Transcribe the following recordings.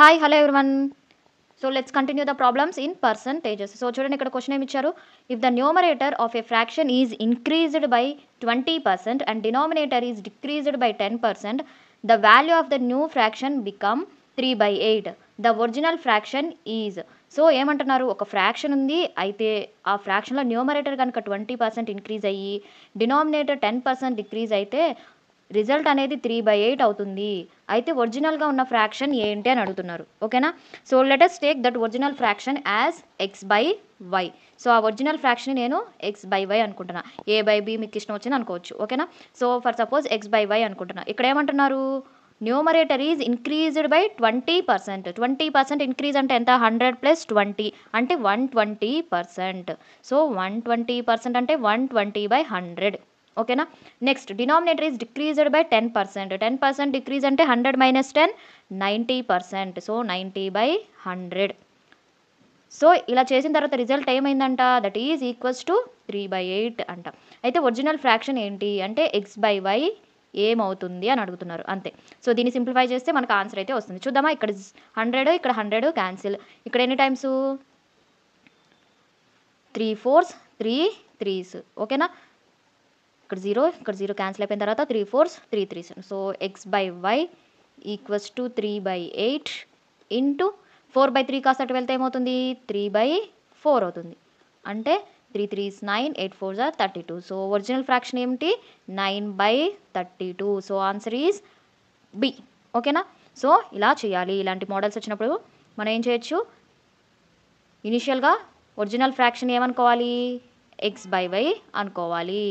Hi, hello everyone. So let's continue the problems in percentages. So చూడండి ఇక్కడ question ఏమి ఇచ్చారు. If the numerator of a fraction is increased by 20% and denominator is decreased by 10%, the value of the new fraction become 3/8. The original fraction is. So ఏమంటున్నారు, ఒక fraction ఉంది, అయితే ఆ ఫ్రాక్షన్లో numerator కనుక 20% ఇంక్రీజ్ అయ్యి డినామినేటర్ 10% డిక్రీజ్ అయితే result అనేది 3/8 అవుతుంది. అయితే ఒరిజినల్గా ఉన్న ఫ్రాక్షన్ ఏంటి అని అడుగుతున్నారు. ఓకేనా. So let us take that original fraction as x/y. So ఆ ఒరిజినల్ ఫ్రాక్షన్ నేను x/y అనుకుంటున్నా. a/b మీకు ఇష్టం వచ్చింది అనుకోవచ్చు. ఓకేనా. సో ఫర్ సపోజ్ x/y అనుకుంటున్నా. ఇక్కడ ఏమంటున్నారు, numerator is increased by 20%. 20% increase అంటే ఎంత, 100 + 20 అంటే 120%. సో 120% అంటే 120/100. ఓకేనా. Next denominator is decreased by 10%. 10% decrease అంటే 100 - 10 90%. సో 90/100. సో ఇలా చేసిన తర్వాత రిజల్ట్ ఏమైందంట, దట్ ఈజ్ ఈక్వల్స్ టు 3/8 అంట. అయితే ఒరిజినల్ ఫ్రాక్షన్ ఏంటి అంటే x/y ఏమవుతుంది అని అడుగుతున్నారు, అంతే. సో దీన్ని సింప్లిఫై చేస్తే మనకు ఆన్సర్ అయితే వస్తుంది. చూద్దామా, ఇక్కడ 100 ఇక్కడ 100 క్యాన్సిల్. ఇక్కడ ఎన్ని టైమ్స్, 3 4s 3 3s. ఓకేనా. ఇక్కడ 0 క్యాన్సిల్ అయిపోయిన తర్వాత 3 4s 3 3s. So x/y equals to 3/8 into 4/3 కాస్త అటు వెళ్తే ఏమవుతుంది, 3/4 అవుతుంది. అంటే 3 3s 9 8 4s 32. So original fraction ఏమిటి, 9/32. So answer is B. ఓకేనా. సో ఇలా చేయాలి. ఇలాంటి మోడల్స్ వచ్చినప్పుడు మనం ఏం చేయొచ్చు, ఇనిషియల్గా ఒరిజినల్ ఫ్రాక్షన్ ఏమనుకోవాలి, x/y అనుకోవాలి.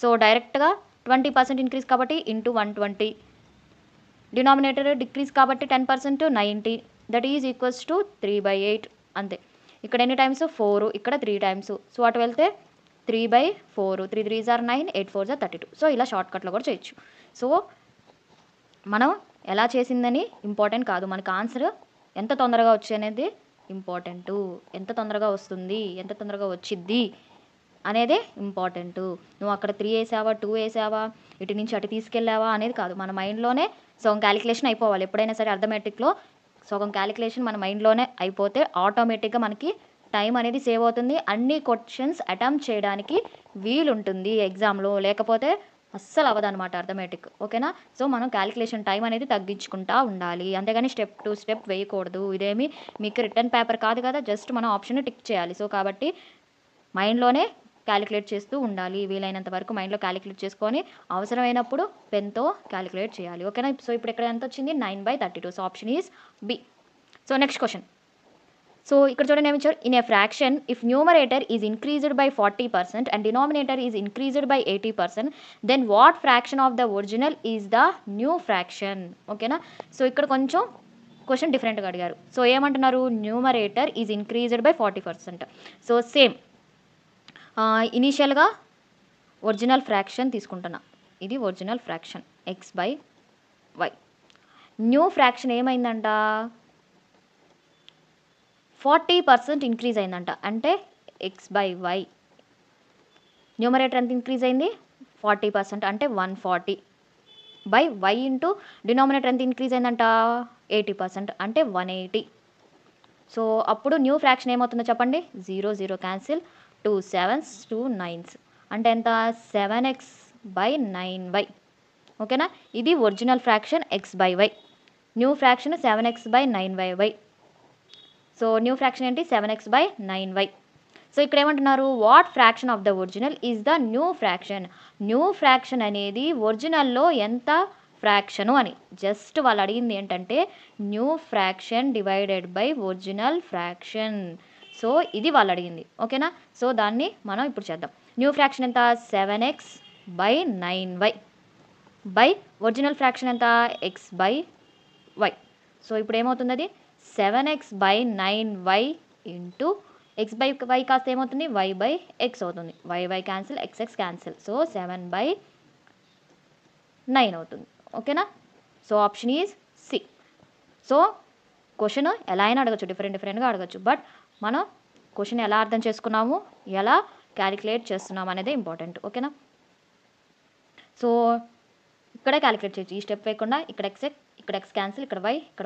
సో డైరెక్ట్గా 20% ఇంక్రీజ్ కాబట్టి ఇంటూ 120, డినామినేటర్ డిక్రీజ్ కాబట్టి 10% 90, దట్ ఈజ్ ఈక్వల్స్ టు 3/8 అంతే. ఇక్కడ ఎన్ని టైమ్స్, 4, ఇక్కడ 3 టైమ్స్. సో అటు వెళ్తే 3/4, 3 3s 9 8 4s 32. సో ఇలా షార్ట్కట్లో కూడా చేయొచ్చు. సో మనం ఎలా చేసిందని ఇంపార్టెంట్ కాదు, మనకు ఆన్సర్ ఎంత తొందరగా వచ్చి అనేది ఇంపార్టెంటు. ఎంత తొందరగా వస్తుంది, ఎంత తొందరగా వచ్చిద్ది అనేదే ఇంపార్టెంటు. నువ్వు అక్కడ 3 వేసావా 2 వేసావా ఇటు నుంచి అటు తీసుకెళ్ళావా అనేది కాదు, మన మైండ్లోనే సగం క్యాలిక్యులేషన్ అయిపోవాలి. ఎప్పుడైనా సరే అర్థమెటిక్లో సగం క్యాలిక్యులేషన్ మన మైండ్లోనే అయిపోతే ఆటోమేటిక్గా మనకి టైం అనేది సేవ్ అవుతుంది. అన్ని క్వశ్చన్స్ అటెంప్ట్ చేయడానికి వీలుంటుంది ఎగ్జామ్లో, లేకపోతే అస్సలు అవ్వదన్నమాట అర్థమెటిక్. ఓకేనా. సో మనం క్యాలిక్యులేషన్ టైం అనేది తగ్గించుకుంటా ఉండాలి, అంతేగాని స్టెప్ టు స్టెప్ వేయకూడదు. ఇదేమి మీకు రిటర్న్ పేపర్ కాదు కదా, జస్ట్ మనం ఆప్షన్ టిక్ చేయాలి. సో కాబట్టి మైండ్లోనే క్యాలిక్యులేట్ చేస్తూ ఉండాలి. వీలైనంత వరకు మైండ్లో క్యాలిక్యులేట్ చేసుకొని అవసరమైనప్పుడు పెన్తో క్యాలిక్యులేట్ చేయాలి. ఓకేనా. సో ఇప్పుడు ఇక్కడ ఎంత వచ్చింది, 9/32. So option is B. So next question. So ఇక్కడ చూడండి ఏమి ఇచ్చారు, in a fraction if numerator is increased by 40% and denominator is increased by 80%, then what fraction of the original is the new fraction. ఓకేనా. So ఇక్కడ కొంచెం question డిఫరెంట్గా అడిగారు. So ఏమంటున్నారు, numerator is increased by 40%. So same ఇనీషియల్గా original fraction తీసుకుంటున్నా, ఇది original fraction x/y. New fraction ఏమైందంట, 40% ఇంక్రీజ్ అయిందంట. అంటే x/y న్యూమరేటర్ ఎంత ఇంక్రీజ్ అయింది, 40%, అంటే 140/y ఇంటూ డినామినేటర్ ఎంత ఇంక్రీజ్ అయిందంట, 80%, అంటే 180. సో అప్పుడు న్యూ ఫ్రాక్షన్ ఏమవుతుందో చెప్పండి, 0 0 క్యాన్సిల్, 2 7s 2 9s, అంటే ఎంత, 7x/9y. ఓకేనా. ఇది original fraction x/y. New fraction 7x/9y. So new fraction ఏంటి, 7x/9y. సో ఇక్కడ ఏమంటున్నారు, what fraction of the original is the new fraction. New fraction అనేది ఒరిజినల్లో ఎంత ఫ్రాక్షను అని. జస్ట్ వాళ్ళు అడిగింది ఏంటంటే new fraction divided by original fraction. So ఇది వాళ్ళు అడిగింది. ఓకేనా. సో దాన్ని మనం ఇప్పుడు చేద్దాం. న్యూ ఫ్రాక్షన్ ఎంత, 7x/9y బై ఒరిజినల్ ఫ్రాక్షన్ ఎంత, x/y. సో ఇప్పుడు ఏమవుతుంది, అది 7x/9y ఇంటూ x/y కాస్త ఏమవుతుంది, y/x అవుతుంది. y cancel, x cancel. So 7/9 అవుతుంది. ఓకేనా. So option is C. So question ఎలా అయినా అడగచ్చు, డిఫరెంట్గా అడగచ్చు, బట్ మనం క్వశ్చన్ ఎలా అర్థం చేసుకున్నాము, ఎలా క్యాలిక్యులేట్ చేస్తున్నాము అనేది ఇంపార్టెంట్. ఓకేనా. సో ఇక్కడే క్యాలిక్యులేట్ చేయొచ్చు, ఈ స్టెప్ వేయకుండా ఇక్కడ x ఇక్కడ x క్యాన్సిల్, ఇక్కడ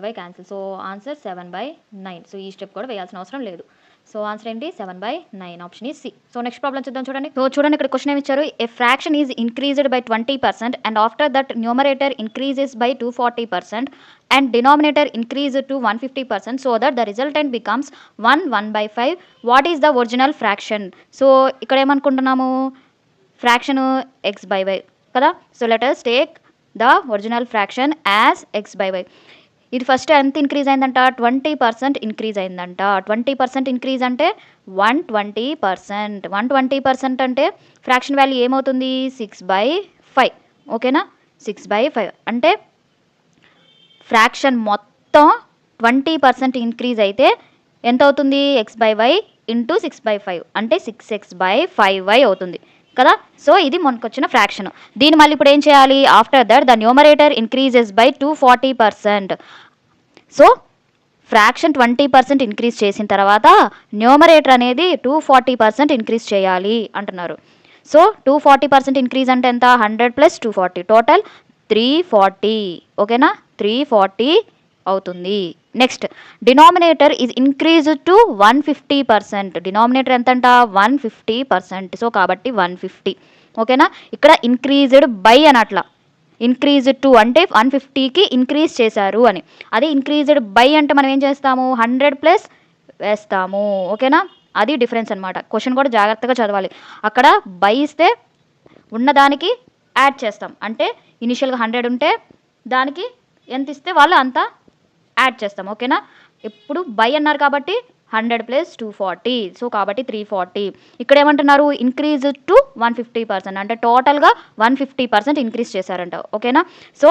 y cancel. So answer 7/9. So ఈ స్టెప్ కూడా వేయాల్సిన అవసరం లేదు. సో ఆన్సర్ ఏంటి 7/9. Option is C. So next problem చూద్దాం చూడండి. సో చూడండి ఇక్కడ క్వశ్చన్ ఏమి ఇచ్చారు. A fraction is increased by 20% and after that numerator increases by 240% and denominator increase to 150% so that the resultant becomes 1/5. What is the original fraction? So ఇక్కడ ఏమనుకుంటున్నాము, fraction x/y కదా. So let us take the original fraction as x/y. ఇది first ఎంత increase అయిందంట, 20% increase అయిందంట. 20% increase అంటే 120%. 120% అంటే fraction value ఏమవుతుంది, 6/5. ఓకేనా, 6/5 అంటే ఫ్రాక్షన్ మొత్తం 20% ఇంక్రీజ్ అయితే ఎంత అవుతుంది, x/y ఇంటూ 6/5 అంటే 6x/5y అవుతుంది కదా. సో ఇది మనకు వచ్చిన ఫ్రాక్షన్. దీన్ని మళ్ళీ ఇప్పుడు ఏం చేయాలి, after that the numerator increases by 240%. So fraction 20% increase చేసిన తర్వాత న్యూమరేటర్ అనేది 240% ఇంక్రీజ్ చేయాలి అంటున్నారు. సో 240% ఇంక్రీజ్ అంటే ఎంత, 100 + 240 టోటల్ 340. ఓకేనా, 340 అవుతుంది. Next denominator is increase to 150%. Denominator ఎంతంట, 150%. సో కాబట్టి 150. ఓకేనా, ఇక్కడ ఇంక్రీజ్డ్ బై అనట్లా, ఇంక్రీజ్ టు అంటే 150కి ఇంక్రీజ్ చేశారు అని. అదే ఇంక్రీజ్డ్ బై అంటే మనం ఏం చేస్తాము, 100+ వేస్తాము. ఓకేనా, అది డిఫరెన్స్ అనమాట. క్వశ్చన్ కూడా జాగ్రత్తగా చదవాలి. అక్కడ బై ఇస్తే ఉన్నదానికి యాడ్ చేస్తాం, అంటే ఇనిషియల్గా 100 ఉంటే దానికి ఎంత ఇస్తే వాళ్ళు అంత యాడ్ చేస్తాం. ఓకేనా, ఇప్పుడు బై అన్నారు కాబట్టి 100 + 240. సో కాబట్టి 340. ఇక్కడ ఏమంటున్నారు, ఇంక్రీజ్ టు 150% అంటే టోటల్గా 150% ఇంక్రీజ్ చేశారంట. ఓకేనా, సో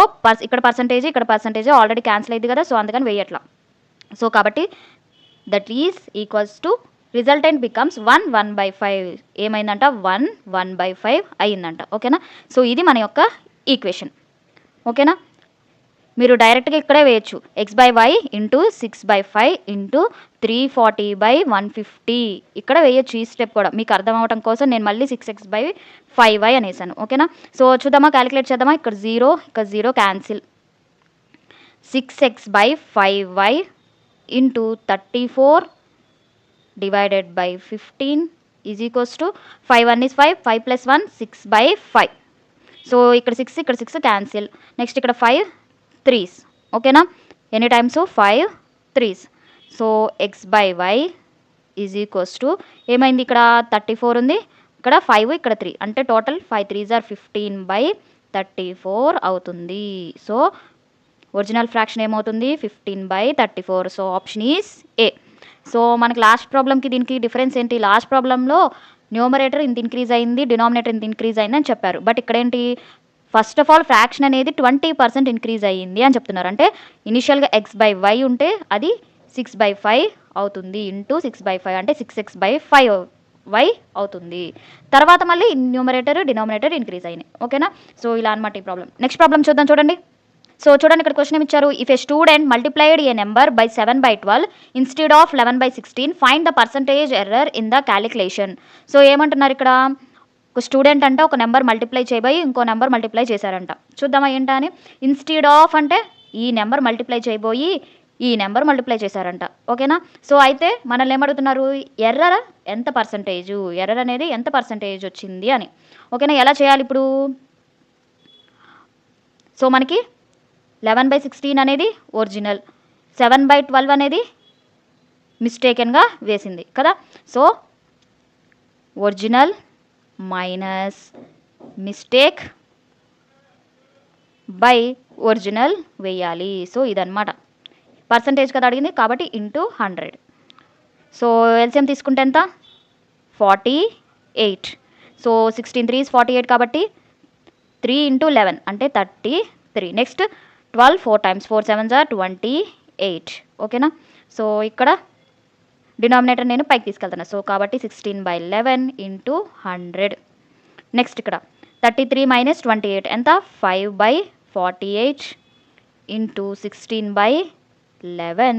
ఇక్కడ పర్సంటేజ్ ఆల్రెడీ క్యాన్సిల్ అయింది కదా, సో అందుకని వేయట్లా. సో కాబట్టి that is equals to resultant becomes 1/5. ఏమైందంట, 1/5 అయిందంట. ఓకేనా, సో ఇది మన యొక్క ఈక్వేషన్. ఓకేనా, మీరు డైరెక్ట్గా ఇక్కడే వేయచ్చు, x/y ఇంటూ 6/5 ఇంటూ 340/150 ఇక్కడ వేయచ్చు. ఈ స్టెప్ కూడా మీకు అర్థం అవ్వడం కోసం నేను మళ్ళీ 6x/5y అనేసాను. ఓకేనా, సో చూద్దామా, క్యాలిక్యులేట్ చేద్దామా. ఇక్కడ 0 cancel. 6x/5y into 34 divided by 15 is equals to 5 1 is 5, 5 + 1 6/5. So ఇక్కడ 6 క్యాన్సిల్. నెక్స్ట్ ఇక్కడ 5 3s. ఓకేనా, any times 5 3s. So x/y is equals to ఏమైంది, ఇక్కడ 34 ఉంది, ఇక్కడ 5, ఇక్కడ 3 అంటే టోటల్ 5 3s are 15/34 అవుతుంది. సో ఒరిజినల్ ఫ్రాక్షన్ ఏమవుతుంది, 15/34. So option is a. So మనకి లాస్ట్ ప్రాబ్లంకి దీనికి డిఫరెన్స్ ఏంటి, లాస్ట్ ప్రాబ్లంలో న్యూమరేటర్ ఇంత ఇంక్రీజ్ అయింది, డినామినేటర్ ఇంత ఇంక్రీజ్ అయింది అని చెప్పారు. బట్ ఇక్కడ ఏంటి, ఫస్ట్ ఆఫ్ ఆల్ ఫ్రాక్షన్ అనేది 20% ఇంక్రీజ్ అయ్యింది అని చెప్తున్నారు. అంటే ఇనిషియల్గా x/y ఉంటే అది 6/5 అవుతుంది ఇంటూ 6/5 అంటే 6x/5y అవుతుంది. తర్వాత మళ్ళీ న్యూమరేటర్ డినామినేటర్ ఇంక్రీజ్ అయినాయి. ఓకేనా, సో ఇలా అనమాట ఈ ప్రాబ్లం. నెక్స్ట్ ప్రాబ్లం చూద్దాం చూడండి. సో చూడండి ఇక్కడ క్వశ్చన్ ఇచ్చారు. If A student multiplied A number by 7/12 instead of 11/16 find the percentage error in the calculation. So ఏమంటున్నారు ఇక్కడ, ఒక స్టూడెంట్ అంటే ఒక నెంబర్ మల్టిప్లై చేయబోయి ఇంకో నెంబర్ మల్టిప్లై చేశారంట. చూద్దామా ఏంటా అని. ఇన్స్టెడ్ ఆఫ్ అంటే ఈ నెంబర్ మల్టిప్లై చేయబోయి ఈ నెంబర్ మల్టిప్లై చేశారంట. ఓకేనా, సో అయితే మనల్ని ఏమడుగుతున్నారు, ఎర్రర్ ఎంత పర్సంటేజు, ఎర్రర్ అనేది ఎంత పర్సంటేజ్ వచ్చింది అని. ఓకేనా, ఎలా చేయాలి ఇప్పుడు. సో మనకి 11/16 అనేది ఒరిజినల్, 7/12 అనేది మిస్టేకెన్గా వేసింది కదా. So original minus mistake by original వేయాలి. సో ఇదన్నమాట పర్సంటేజ్ కదా అడిగింది కాబట్టి ఇంటూ 100. సో ఎల్సిఎం తీసుకుంటే ఎంత, 48. సో 16 3 is 48 కాబట్టి 3 × 11 అంటే 33. Next 12 4 times 4 7s are 28. ఓకేనా, సో ఇక్కడ డినామినేటర్ నేను పైకి తీసుకెళ్తాను. సో కాబట్టి 16/11 ఇంటూ 100. నెక్స్ట్ ఇక్కడ 33 - 28 ఎంత, 5/48 ఇంటూ 16/11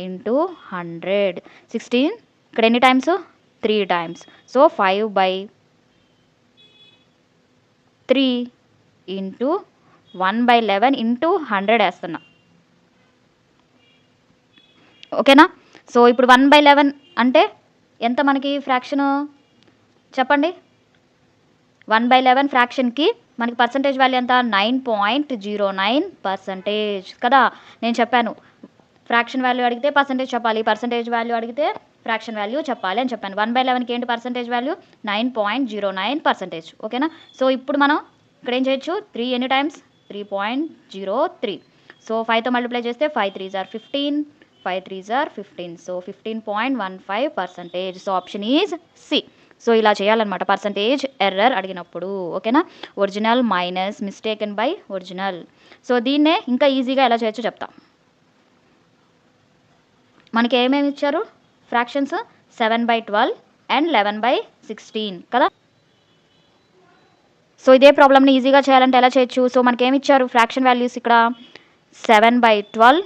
ఇంటూ 100. 16 ఇక్కడ ఎన్ని times, 3 times. So 5/3 into 1/11 into 100 వేస్తున్నా. ఓకేనా. సో ఇప్పుడు 1/11 అంటే ఎంత మనకి ఫ్రాక్షను చెప్పండి. 1/11 ఫ్రాక్షన్కి మనకి పర్సంటేజ్ వాల్యూ ఎంత 9.09% కదా. నేను చెప్పాను ఫ్రాక్షన్ వాల్యూ అడిగితే పర్సంటేజ్ చెప్పాలి, పర్సంటేజ్ వాల్యూ అడిగితే ఫ్రాక్షన్ వాల్యూ చెప్పాలి అని చెప్పాను. 1/11కి ఏంటి పర్సంటేజ్ వాల్యూ 9.09%. ఓకేనా. సో ఇప్పుడు మనం ఇక్కడ ఏం చేయొచ్చు, 3 ఎన్ని టైమ్స్ 3.03. సో 5తో మల్టిప్లై చేస్తే 5 3s are 15, 5 3s are 15. So 15.15%. So option is C. So ఇలా చేయాలన్నమాట పర్సంటేజ్ ఎర్రర్ అడిగినప్పుడు. ఓకేనా. Original minus mistaken by original. So దీన్నే ఇంకా ఈజీగా ఎలా చేయొచ్చో చెప్తా. మనకి ఏమేమి ఇచ్చారు ఫ్రాక్షన్స్ 7/12 అండ్ 11/16 కదా. సో ఇదే ప్రాబ్లమ్ని ఈజీగా చేయాలంటే ఎలా చేయొచ్చు. సో మనకి ఏమి ఇచ్చారు ఫ్రాక్షన్ వాల్యూస్ ఇక్కడ 7/12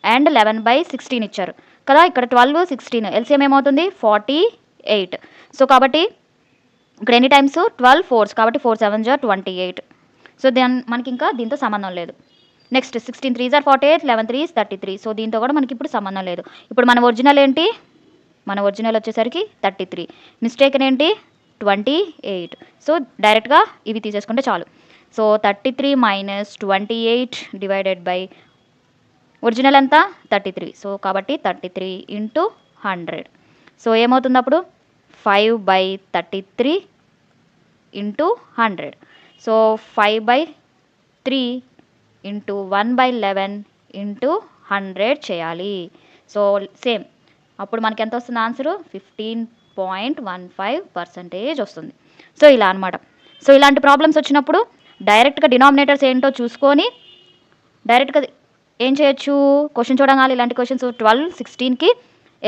అండ్ 11/16 ఇచ్చారు కదా. ఇక్కడ 12 16 ఎల్సిఎం ఏమవుతుంది 48. సో కాబట్టి ఇక్కడ ఎన్ని టైమ్స్ 12 4s కాబట్టి 4 7s are 28. సో మనకి ఇంకా దీంతో సంబంధం లేదు. Next 16 3s are 48, 11 3s 33. So దీంతో కూడా మనకి ఇప్పుడు సంబంధం లేదు. ఇప్పుడు మన ఒరిజినల్ ఏంటి, మన ఒరిజినల్ వచ్చేసరికి 33, మిస్టేక్ ఏంటి 28. సో డైరెక్ట్గా ఇవి తీసేసుకుంటే చాలు. So 33 minus 28 divided by original ఎంత 33. సో కాబట్టి 33 ఇంటూ 100. సో ఏమవుతుంది అప్పుడు 5/33 ఇంటూ 100. సో 5/3 ఇంటూ 1/11 ఇంటూ 100 చేయాలి. సో సేమ్ అప్పుడు మనకి ఎంత వస్తుంది ఆన్సరు 15.15% వస్తుంది. సో ఇలా అనమాట. సో ఇలాంటి ప్రాబ్లమ్స్ వచ్చినప్పుడు డైరెక్ట్గా డినామినేటర్స్ ఏంటో చూసుకొని డైరెక్ట్గా ఏం చేయొచ్చు, క్వశ్చన్ చూడగానే ఇలాంటి క్వశ్చన్స్ 12 16కి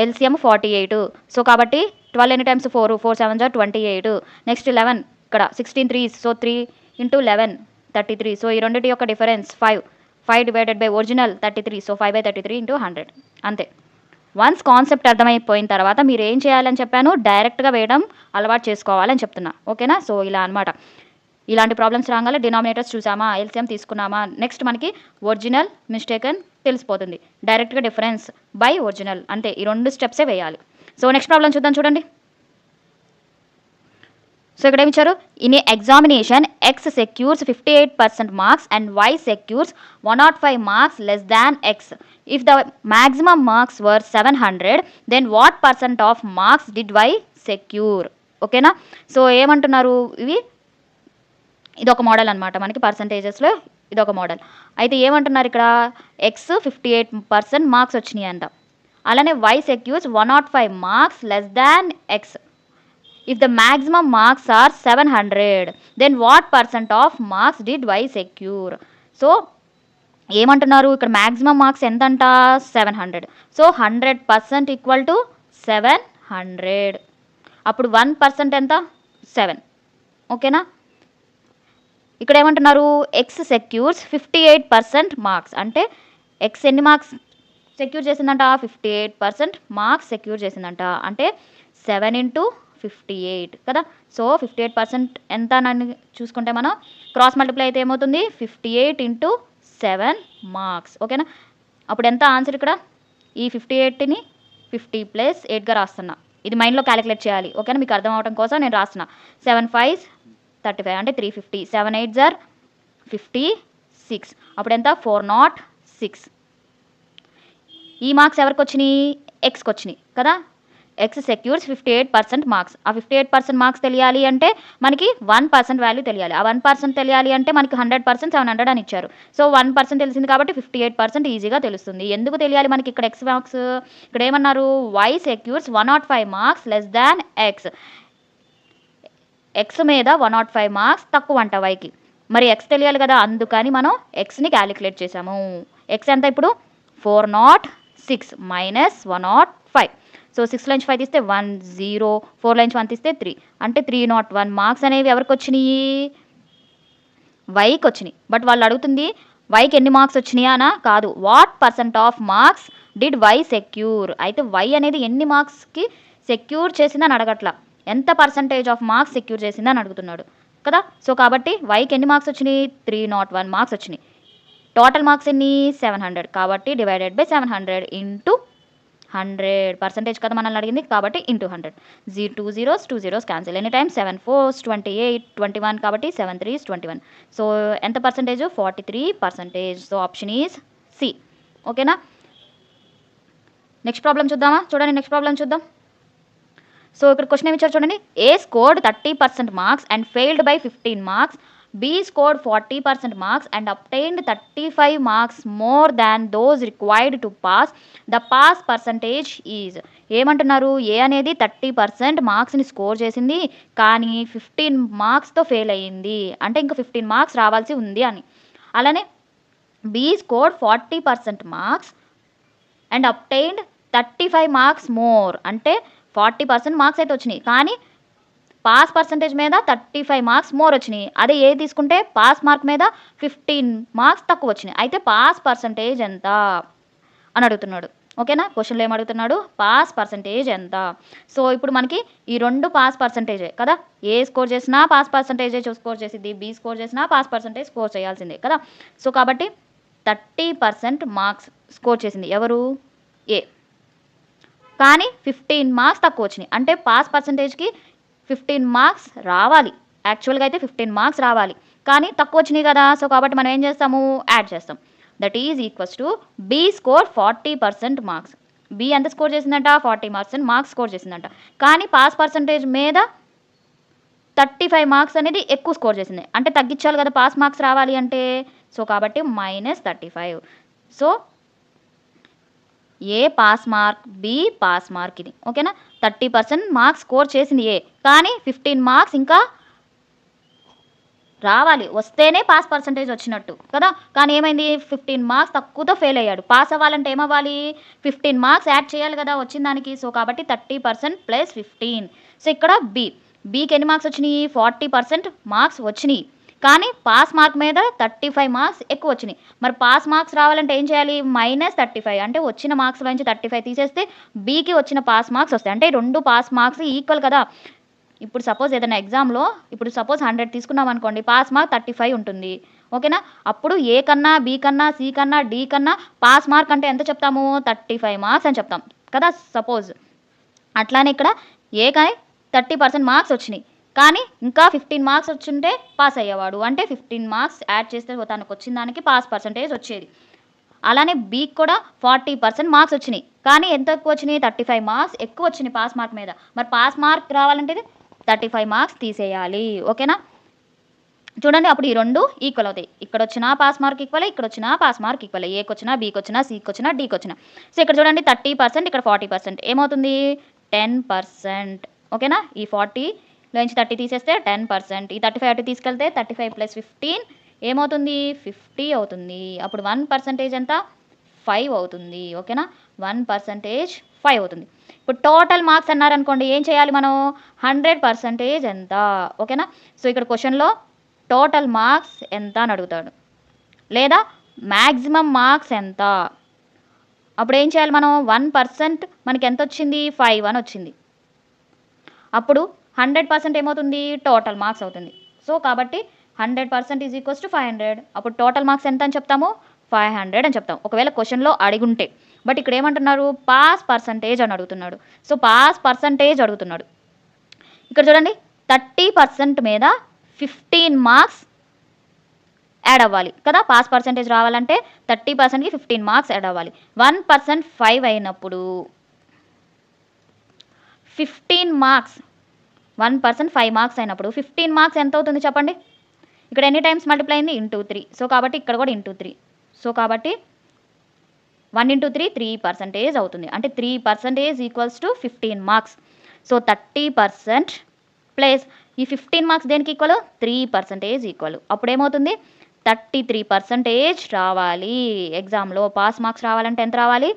ఎల్సిఎం 48. సో కాబట్టి 12 ఎన్ని టైమ్స్ 4 4 7s are 28. నెక్స్ట్ 11 ఇక్కడ 16 3s. So 3 into 11 33. సో ఈ రెండింటి యొక్క difference 5 divided by original 33. So 5/33 into 100 అంతే. వన్స్ కాన్సెప్ట్ అర్థమైపోయిన తర్వాత మీరు ఏం చేయాలని చెప్పాను, డైరెక్ట్గా వేయడం అలవాటు చేసుకోవాలని చెప్తున్నా. ఓకేనా. సో ఇలా అనమాట. ఇలాంటి ప్రాబ్లమ్స్ రాగానే డినామినేటర్స్ చూసామా, ఎల్సిఎం తీసుకున్నామా, నెక్స్ట్ మనకి ఒరిజినల్ మిస్టేకన్ తెలిసిపోతుంది. డైరెక్ట్గా డిఫరెన్స్ బై ఒరిజినల్ అంతే. ఈ 2 స్టెప్సే వేయాలి. సో నెక్స్ట్ ప్రాబ్లం చూద్దాం చూడండి. సో ఇక్కడ ఏమి ఇచ్చారు, in a examination X secures 58% marks and Y secures 105 marks less than X. If the maximum marks were 700 then what % of marks did Y secure. ఓకేనా. So ఏమంటున్నారు, ఇదొక మోడల్ అనమాట. మనకి పర్సంటేజెస్లో ఇదొక మోడల్. అయితే ఏమంటున్నారు ఇక్కడ ఎక్స్ 58% మార్క్స్ వచ్చినాయి అంట. అలానే Y secures 105 marks less than X. If the maximum marks are 700 then what % of marks did Y secure. So ఏమంటున్నారు ఇక్కడ మ్యాక్సిమం మార్క్స్ ఎంతంట 700. So 100% equal to 700. అప్పుడు 1% ఎంత 7. ఓకేనా. ఇక్కడ ఏమంటున్నారు ఎక్స్ సెక్యూర్స్ 58% మార్క్స్ అంటే ఎక్స్ ఎన్ని మార్క్స్ సెక్యూర్ చేసిందంట 58% మార్క్స్ సెక్యూర్ చేసిందంట. అంటే 7 ఇంటూ 58 కదా. సో 58% ఎంత అని చూసుకుంటే మనం క్రాస్ మల్టిప్లై అయితే ఏమవుతుంది 58 ఇంటూ 7 మార్క్స్. ఓకేనా. అప్పుడు ఎంత ఆన్సర్ ఇక్కడ ఈ 58ని 50 + 8గా రాస్తున్నా. ఇది మైండ్లో క్యాలిక్యులేట్ చేయాలి. ఓకేనా. మీకు అర్థం అవడం కోసం నేను రాస్తున్నా. 7 5s 35 అంటే 350. 7 8s are 56. అప్పుడు ఎంత 406. ఈ మార్క్స్ ఎవరికి వచ్చినాయి ఎక్స్కి వచ్చినాయి కదా. X secures 58% marks. ఆ 58% మార్క్స్ తెలియాలి అంటే మనకి 1% వాల్యూ తెలియాలి. ఆ 1% తెలియాలి అంటే మనకి 100% 700 అని ఇచ్చారు. సో 1% తెలిసింది కాబట్టి 58% ఈజీగా తెలుస్తుంది. ఎందుకు తెలియాలి మనకి ఇక్కడ ఎక్స్ మార్క్స్, ఇక్కడ ఏమన్నారు Y secures 105 marks less than X. X మీద 105 మార్క్స్ తక్కువ అంట వైకి. మరి ఎక్స్ తెలియాలి కదా, అందుకని మనం ఎక్స్ని క్యాలిక్యులేట్ చేసాము. ఎక్స్ ఎంత ఇప్పుడు 406 మైనస్ 105. సో 6 నుంచి 5 తీస్తే 1 0, 4 నుంచి 1 తీస్తే 3 అంటే 301 మార్క్స్ అనేవి ఎవరికి వచ్చినాయి వైకి వచ్చినాయి. బట్ వాళ్ళు అడుగుతుంది వైకి ఎన్ని మార్క్స్ వచ్చినాయా అనా కాదు, what % of marks did Y secure. అయితే వై అనేది ఎన్ని మార్క్స్కి సెక్యూర్ చేసిందని అడగట్లా, ఎంత % ఆఫ్ మార్క్స్ సెక్యూర్ చేసిందని అడుగుతున్నాడు కదా. సో కాబట్టి వైకి ఎన్ని మార్క్స్ వచ్చినాయి 301 మార్క్స్ వచ్చినాయి. టోటల్ మార్క్స్ ఎన్ని 700 కాబట్టి డివైడెడ్ బై 700 ఇంటూ 100% కదా మనల్ని అడిగింది, కాబట్టి into 100. 2 zeros cancel. Any time 7 4s 28 21, కాబట్టి 7 3s 21. సో ఎంత percentage? 43%. So option is C. ఓకేనా. నెక్స్ట్ ప్రాబ్లం చూద్దామా? చూడండి, నెక్స్ట్ ప్రాబ్లం చూద్దాం. సో ఇక్కడ క్వశ్చన్ ఏమి ఇచ్చారు చూడండి. A scored 30% marks and failed by 15 marks. B scored 40% marks and obtained 35 marks more than those required to pass. The pass percentage is. ఏమంటున్నారు? ఏ అనేది 30% మార్క్స్ని స్కోర్ చేసింది, కానీ 15 మార్క్స్తో ఫెయిల్ అయ్యింది, అంటే ఇంకా 15 మార్క్స్ రావాల్సి ఉంది అని. అలానే B scored 40% marks and obtained 35 marks more, అంటే 40% మార్క్స్ అయితే వచ్చినాయి, కానీ పాస్ పర్సంటేజ్ మీద 35 మార్క్స్ మోర్ వచ్చినాయి. అదే ఏ తీసుకుంటే పాస్ మార్క్ మీద 15 మార్క్స్ తక్కువ వచ్చినాయి. అయితే పాస్ పర్సంటేజ్ ఎంత అని అడుగుతున్నాడు. ఓకేనా. క్వశ్చన్లో ఏం అడుగుతున్నాడు? పాస్ పర్సంటేజ్ ఎంత. సో ఇప్పుడు మనకి ఈ రెండు పాస్ పర్సంటేజే కదా. ఏ స్కోర్ చేసినా పాస్ పర్సంటేజే స్కోర్ చేసింది, బి స్కోర్ చేసినా పాస్ పర్సంటేజ్ స్కోర్ చేయాల్సిందే కదా. సో కాబట్టి 30% మార్క్స్ స్కోర్ చేసింది ఎవరు? ఏ. కానీ 15 మార్క్స్ తక్కువ వచ్చినాయి, అంటే పాస్ పర్సంటేజ్కి 15 మార్క్స్ రావాలి. యాక్చువల్గా అయితే 15 మార్క్స్ రావాలి, కానీ తక్కువ వచ్చినాయి కదా. సో కాబట్టి మనం ఏం చేస్తాము? యాడ్ చేస్తాం. That is equals to B score 40% marks. B ఎంత స్కోర్ చేసిందంట? 40% మార్క్స్ స్కోర్ చేసిందంట, కానీ పాస్ పర్సంటేజ్ మీద 35 మార్క్స్ అనేది ఎక్కువ స్కోర్ చేసింది, అంటే తగ్గించాలి కదా పాస్ మార్క్స్ రావాలి అంటే. సో కాబట్టి -35. So A pass mark, be pass mark ఇది. ఓకేనా. 30% మార్క్స్ స్కోర్ చేసింది ఏ, కానీ 15 మార్క్స్ ఇంకా రావాలి, వస్తేనే పాస్ పర్సంటేజ్ వచ్చినట్టు కదా. కానీ ఏమైంది? 15 మార్క్స్ తక్కువతో ఫెయిల్ అయ్యాడు. పాస్ అవ్వాలంటే ఏమవ్వాలి? 15 మార్క్స్ యాడ్ చేయాలి కదా వచ్చిన దానికి. సో కాబట్టి 30% + 15. సో ఇక్కడ బీకి ఎన్ని మార్క్స్ వచ్చినాయి? 40% మార్క్స్ వచ్చినాయి, కానీ పాస్ మార్క్ మీద 35 మార్క్స్ ఎక్కువ వచ్చినాయి. మరి పాస్ మార్క్స్ రావాలంటే ఏం చేయాలి? -35, అంటే వచ్చిన మార్క్స్లో నుంచి 35 తీసేస్తే బీకి వచ్చిన పాస్ మార్క్స్ వస్తాయి. అంటే రెండు పాస్ మార్క్స్ ఈక్వల్ కదా. ఇప్పుడు సపోజ్ ఏదైనా ఎగ్జామ్లో ఇప్పుడు సపోజ్ 100 తీసుకున్నాం అనుకోండి, పాస్ మార్క్ 35 ఉంటుంది. ఓకేనా. అప్పుడు ఏ కన్నా, బి కన్నా, సి కన్నా, డి కన్నా పాస్ మార్క్ అంటే ఎంత చెప్తాము? 35 మార్క్స్ అని చెప్తాం కదా సపోజ్. అట్లానే ఇక్కడ ఏకై 30% మార్క్స్ వచ్చినాయి, కానీ ఇంకా 15 మార్క్స్ వచ్చుంటే పాస్ అయ్యేవాడు, అంటే 15 మార్క్స్ యాడ్ చేస్తే తనకు వచ్చిన దానికి పాస్ పర్సంటేజ్ వచ్చేది. అలానే బీకి కూడా 40% మార్క్స్ వచ్చినాయి, కానీ ఎంత ఎక్కువ వచ్చినాయి? 35 మార్క్స్ ఎక్కువ వచ్చినాయి పాస్ మార్క్ మీద. మరి పాస్ మార్క్ రావాలంటే 35 మార్క్స్ తీసేయాలి. ఓకేనా. చూడండి, అప్పుడు ఈ రెండు ఈక్వల్ అవుతాయి. ఇక్కడ వచ్చిన పాస్ మార్క్ ఈక్వల్, ఇక్కడ వచ్చిన పాస్ మార్క్ ఈక్వల్. ఏకి వచ్చినా, బీకి వచ్చినా, సికి వచ్చినా, డీకి వచ్చినా. సో ఇక్కడ చూడండి 30%, ఇక్కడ 40%, ఏమవుతుంది? 10%. ఓకేనా. ఈ 40లో నుంచి 30 తీసేస్తే 10%. ఈ 35 అటు తీసుకెళ్తే 35 + 15 ఏమవుతుంది? 50 అవుతుంది. అప్పుడు 1% ఎంత? 5 అవుతుంది. ఓకేనా. 1% 5 అవుతుంది. ఇప్పుడు టోటల్ మార్క్స్ అన్నారనుకోండి, ఏం చేయాలి మనం? 100% ఎంత. ఓకేనా. సో ఇక్కడ క్వశ్చన్లో టోటల్ మార్క్స్ ఎంత అని అడుగుతాడు, లేదా మ్యాక్సిమం మార్క్స్ ఎంత. అప్పుడు ఏం చేయాలి మనం? 1% మనకి ఎంత వచ్చింది? 5 అని వచ్చింది. అప్పుడు 100% ఏమవుతుంది? టోటల్ మార్క్స్ అవుతుంది. సో కాబట్టి 100% = 500. అప్పుడు టోటల్ మార్క్స్ ఎంత అని చెప్తాము? 500 అని చెప్తాం, ఒకవేళ క్వశ్చన్లో అడిగుంటే. బట్ ఇక్కడ ఏమంటున్నారు? పాస్ పర్సంటేజ్ అని అడుగుతున్నాడు. సో పాస్ పర్సంటేజ్ అడుగుతున్నాడు. ఇక్కడ చూడండి 30% మీద 15 మార్క్స్ యాడ్ అవ్వాలి కదా. పాస్ పర్సంటేజ్ రావాలంటే 30%కి 15 మార్క్స్ యాడ్ అవ్వాలి. 1% 5 అయినప్పుడు 15 మార్క్స్, 1% 5 మార్క్స్ అయినప్పుడు 15 మార్క్స్ ఎంత అవుతుంది చెప్పండి? ఇక్కడ ఎన్ని టైమ్స్ మల్టిప్లై అయింది? × 3. సో కాబట్టి ఇక్కడ కూడా × 3. సో కాబట్టి 1 × 3 3% అవుతుంది. అంటే 3% = 15 మార్క్స్. సో 30% ప్లస్ ఈ 15 మార్క్స్ దేనికి ఈక్వల్? 3% ఈక్వల్. అప్పుడు ఏమవుతుంది? 33% రావాలి. ఎగ్జామ్లో పాస్ మార్క్స్ రావాలంటే ఎంత రావాలి?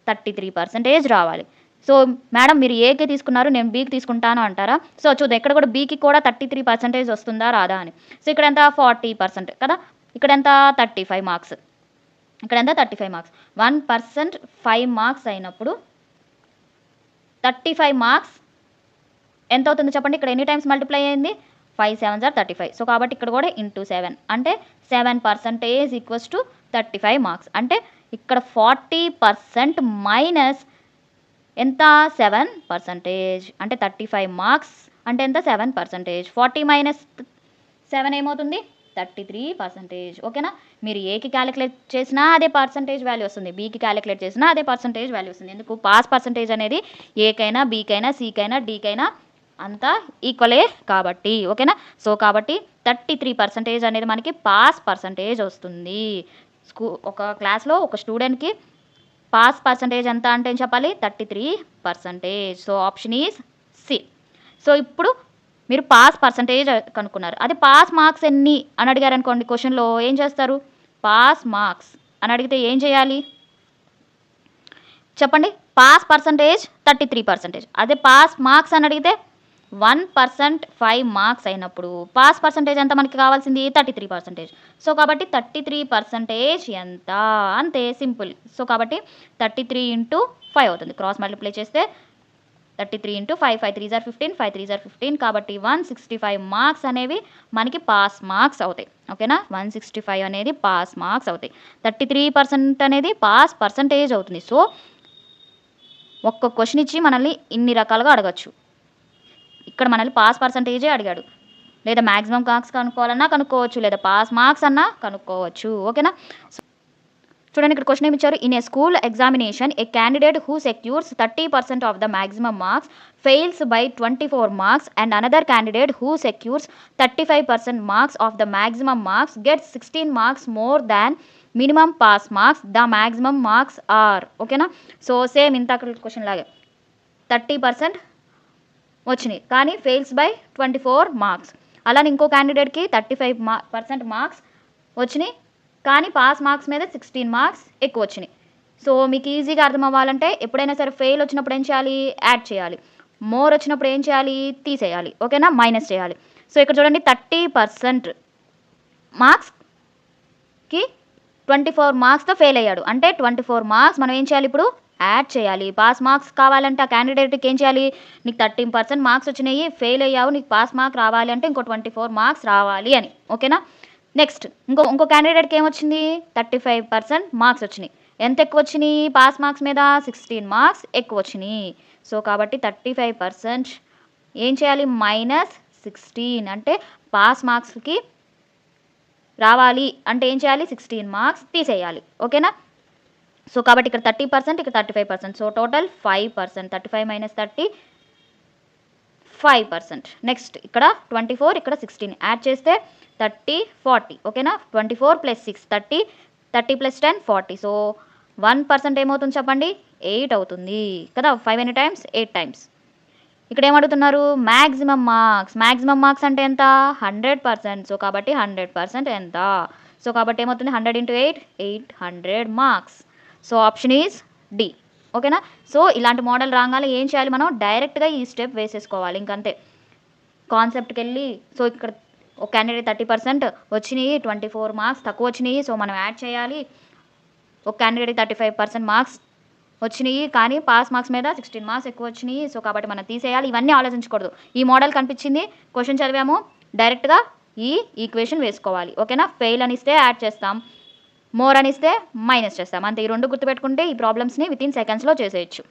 33% రావాలి. సో మేడం మీరు ఏకి తీసుకున్నారు, నేను బీకి తీసుకుంటాను అంటారా? సో చూద్దాం, ఇక్కడ కూడా బీకి కూడా 33% వస్తుందా రాదా అని. సో ఇక్కడ ఎంత? 40% కదా. ఇక్కడ ఎంత? 35 మార్క్స్. ఇక్కడ ఎంత? 35 మార్క్స్. 1% 5 మార్క్స్ అయినప్పుడు 35 మార్క్స్ ఎంత అవుతుంది చెప్పండి? ఇక్కడ ఎన్ని టైమ్స్ మల్టిప్లై అయింది? 5 7s are 35. సో కాబట్టి ఇక్కడ కూడా × 7, అంటే 7% = 35 మార్క్స్. అంటే ఇక్కడ 40% - ఎంత 7%. అంటే 35 మార్క్స్ అంటే ఎంత 7%. 40 - 7 ఏమవుతుంది 33%. ఓకేనా. మీరు ఏకి క్యాలిక్యులేట్ చేసినా అదే పర్సంటేజ్ వాల్యూ వస్తుంది, బీకి క్యాలిక్యులేట్ చేసినా అదే పర్సంటేజ్ వాల్యూ వస్తుంది. ఎందుకు పాస్ పర్సంటేజ్ అనేది ఏకైనా బీకైనా సికైనా డీకైనా అంతా ఈక్వలే కాబట్టి. ఓకేనా. సో కాబట్టి 33% అనేది మనకి పాస్ పర్సంటేజ్ వస్తుంది. ఒక క్లాస్లో ఒక స్టూడెంట్కి పాస్ పర్సంటేజ్ ఎంత అంటే ఏం చెప్పాలి 33%. So option is C. So ఇప్పుడు మీరు పాస్ పర్సంటేజ్ కనుక్కున్నారు, అదే పాస్ మార్క్స్ ఎన్ని అని అడిగారు అనుకోండి క్వశ్చన్లో ఏం చేస్తారు, పాస్ మార్క్స్ అని అడిగితే ఏం చేయాలి చెప్పండి. Pass percentage 33%. అదే పాస్ మార్క్స్ అని అడిగితే 1% 5 మార్క్స్ అయినప్పుడు పాస్ పర్సంటేజ్ ఎంత మనకి కావాల్సింది 33%. సో కాబట్టి 33% ఎంత అంతే సింపుల్. సో కాబట్టి 33 × 5 అవుతుంది. క్రాస్ మల్టిప్లై చేస్తే 33 × 5, 5 3 = 15, 5 3 = 15. కాబట్టి 165 మార్క్స్ అనేవి మనకి పాస్ మార్క్స్ అవుతాయి. ఓకేనా. 165 అనేది పాస్ మార్క్స్ అవుతాయి. 33% అనేది పాస్ పర్సంటేజ్ అవుతుంది. సో ఒక్క క్వశ్చన్ ఇచ్చి మనల్ని ఇన్ని రకాలుగా అడగచ్చు. ఇక్కడ మనల్ని పాస్ పర్సంటేజే అడిగాడు, లేదా మ్యాక్సిమం మార్క్స్ కనుక్కోవాలన్నా కనుక్కోవచ్చు, లేదా పాస్ మార్క్స్ అన్నా కనుక్కోవచ్చు. ఓకేనా. చూడండి ఇక్కడ క్వశ్చన్ ఏమి ఇచ్చారు. In a school examination a candidate who secures 30% of the maximum marks fails by 24 marks and another candidate who secures 35% marks of the maximum marks gets 16 marks more than minimum pass marks. The maximum marks are. ఓకేనా. So same ఇంత question లాగే 30% వచ్చినాయి కానీ fails by 24 marks. అలానే ఇంకో క్యాండిడేట్కి 35% marks వచ్చినాయి కానీ pass marks మీద 16 మార్క్స్ ఎక్కువ వచ్చినాయి. సో మీకు ఈజీగా అర్థం అవ్వాలంటే ఎప్పుడైనా సరే ఫెయిల్ వచ్చినప్పుడు ఏం చేయాలి, యాడ్ చేయాలి. మోర్ వచ్చినప్పుడు ఏం చేయాలి, తీసేయాలి. ఓకేనా, మైనస్ చేయాలి. సో ఇక్కడ చూడండి 30% మార్క్స్కి 24 మార్క్స్తో ఫెయిల్ అయ్యాడు అంటే 24 మార్క్స్ మనం ఏం చేయాలి ఇప్పుడు యాడ్ చేయాలి. పాస్ మార్క్స్ కావాలంటే ఆ క్యాండిడేట్కి ఏం చేయాలి, నీకు 13% మార్క్స్ వచ్చినాయి, ఫెయిల్ అయ్యావు, నీకు పాస్ మార్క్ రావాలి అంటే ఇంకో 24 మార్క్స్ రావాలి అని. ఓకేనా. నెక్స్ట్ ఇంకో క్యాండిడేట్కి ఏమొచ్చింది 35% మార్క్స్ వచ్చినాయి. ఎంత ఎక్కువ వచ్చినాయి పాస్ మార్క్స్ మీద 16 మార్క్స్ ఎక్కువ వచ్చినాయి. సో కాబట్టి 35% ఏం చేయాలి -16 అంటే పాస్ మార్క్స్కి రావాలి అంటే ఏం చేయాలి 16 మార్క్స్ తీసేయాలి. ఓకేనా. సో కాబట్టి ఇక్కడ 30% ఇక్కడ 35%. So total 5%. 35 - 30 5%. నెక్స్ట్ ఇక్కడ 24 ఇక్కడ 16 యాడ్ చేస్తే 30 40. ఓకేనా. 24 + 6 30, 30 + 10 40. సో 1% ఏమవుతుంది చెప్పండి 8 అవుతుంది కదా. 5 ఎన్ని టైమ్స్ 8 టైమ్స్. ఇక్కడ ఏమడుగుతున్నారు మ్యాక్సిమం మార్క్స్. మ్యాక్సిమం మార్క్స్ అంటే ఎంత 100%. సో కాబట్టి 100% ఎంత. సో కాబట్టి ఏమవుతుంది 100 × 8 800 marks. So option is D. ఓకేనా. సో ఇలాంటి మోడల్ రాగానే ఏం చేయాలి మనం డైరెక్ట్గా ఈ స్టెప్ వేసేసుకోవాలి ఇంకంతే. కాన్సెప్ట్కి వెళ్ళి సో ఇక్కడ ఒక క్యాండిడేట్ 30% వచ్చినాయి, 24 మార్క్స్ తక్కువ వచ్చినాయి, సో మనం యాడ్ చేయాలి. ఒక క్యాండిడేట్ 35% మార్క్స్ వచ్చినాయి కానీ పాస్ మార్క్స్ మీద 16 మార్క్స్ ఎక్కువ వచ్చినాయి, సో కాబట్టి మనం తీసేయాలి. ఇవన్నీ ఆలోచించకూడదు. ఈ మోడల్ కనిపించింది, క్వశ్చన్ చదివాము, డైరెక్ట్గా ఈ ఈక్వేషన్ వేసుకోవాలి. ఓకేనా. ఫెయిల్ అని ఇస్తే యాడ్ చేస్తాం, మోర్ అని ఇస్తే మైనస్ చేస్తాం అంతే. ఈ రెండు గుర్తుపెట్టుకుంటే ఈ ప్రాబ్లమ్స్ని వితిన్ సెకండ్స్లో చేసేయచ్చు.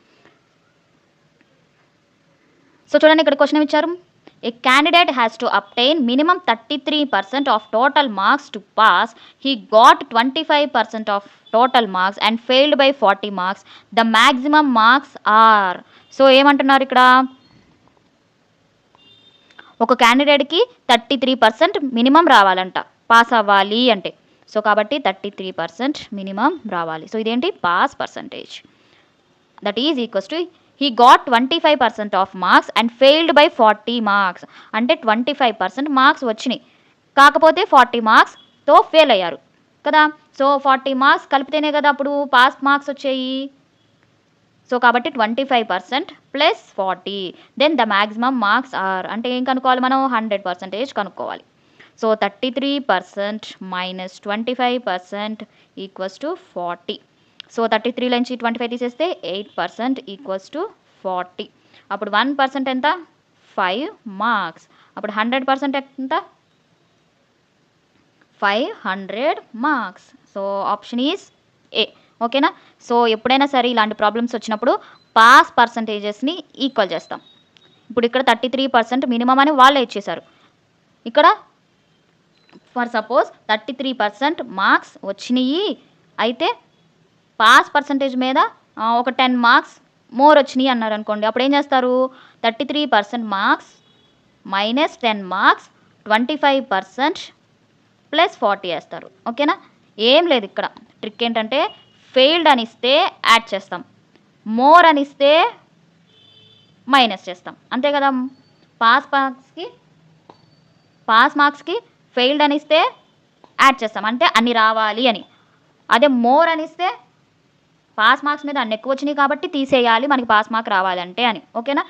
సో చూడండి ఇక్కడ క్వశ్చన్ ఇచ్చారు. A candidate has to obtain minimum 33% of total marks to pass. He got 25% of total marks and failed by 40 marks. The maximum marks are. So ఏమంటున్నారు ఇక్కడ ఒక క్యాండిడేట్కి 33% మినిమం రావాలంట పాస్ అవ్వాలి అంటే. సో కాబట్టి 33% మినిమం రావాలి. సో ఇదేంటి pass percentage. That is equals to he got 25% of marks and failed by 40 marks. అంటే 25% marks వచ్చినాయి కాకపోతే 40 మార్క్స్తో ఫెయిల్ అయ్యారు కదా. సో 40 మార్క్స్ కలిపితేనే కదా అప్పుడు పాస్ మార్క్స్ వచ్చాయి. సో కాబట్టి 25% + 40 then the maximum marks are. అంటే ఏం కనుక్కోవాలి మనం 100% కనుక్కోవాలి. సో 33% - 25% = 40. సో 33 నుంచి 25 తీసేస్తే 8% = 40. అప్పుడు 1% ఎంత 5 మార్క్స్. అప్పుడు 100% ఎంత 500 marks. So option is a. ఓకేనా. సో ఎప్పుడైనా సరే ఇలాంటి ప్రాబ్లమ్స్ వచ్చినప్పుడు పాస్ పర్సంటేజెస్ని ఈక్వల్ చేస్తాం. ఇప్పుడు ఇక్కడ 33% మినిమం అని వాళ్ళే ఇచ్చేశారు. ఇక్కడ ఫర్ సపోజ్ 33% మార్క్స్ వచ్చినాయి అయితే పాస్ పర్సంటేజ్ మీద ఒక 10 మార్క్స్ మోర్ వచ్చినాయి అన్నారు అనుకోండి. అప్పుడు ఏం చేస్తారు, 33% మార్క్స్ మైనస్ 10 మార్క్స్ 25% ప్లస్ 40 వేస్తారు. ఓకేనా. ఏం లేదు, ఇక్కడ ట్రిక్ ఏంటంటే ఫెయిల్డ్ అని ఇస్తే యాడ్ చేస్తాం, మోర్ అని ఇస్తే మైనస్ చేస్తాం, అంతే కదా. పాస్ మార్క్స్కి ఫెయిల్డ్ అని ఇస్తే యాడ్ చేస్తాం, అంటే అన్ని రావాలి అని. అదే మోర్ అని ఇస్తే పాస్ మార్క్స్ మీద అన్ని ఎక్కువ వచ్చినాయి కాబట్టి తీసేయాలి, మనకి పాస్ మార్క్ రావాలంటే అని. ఓకేనా.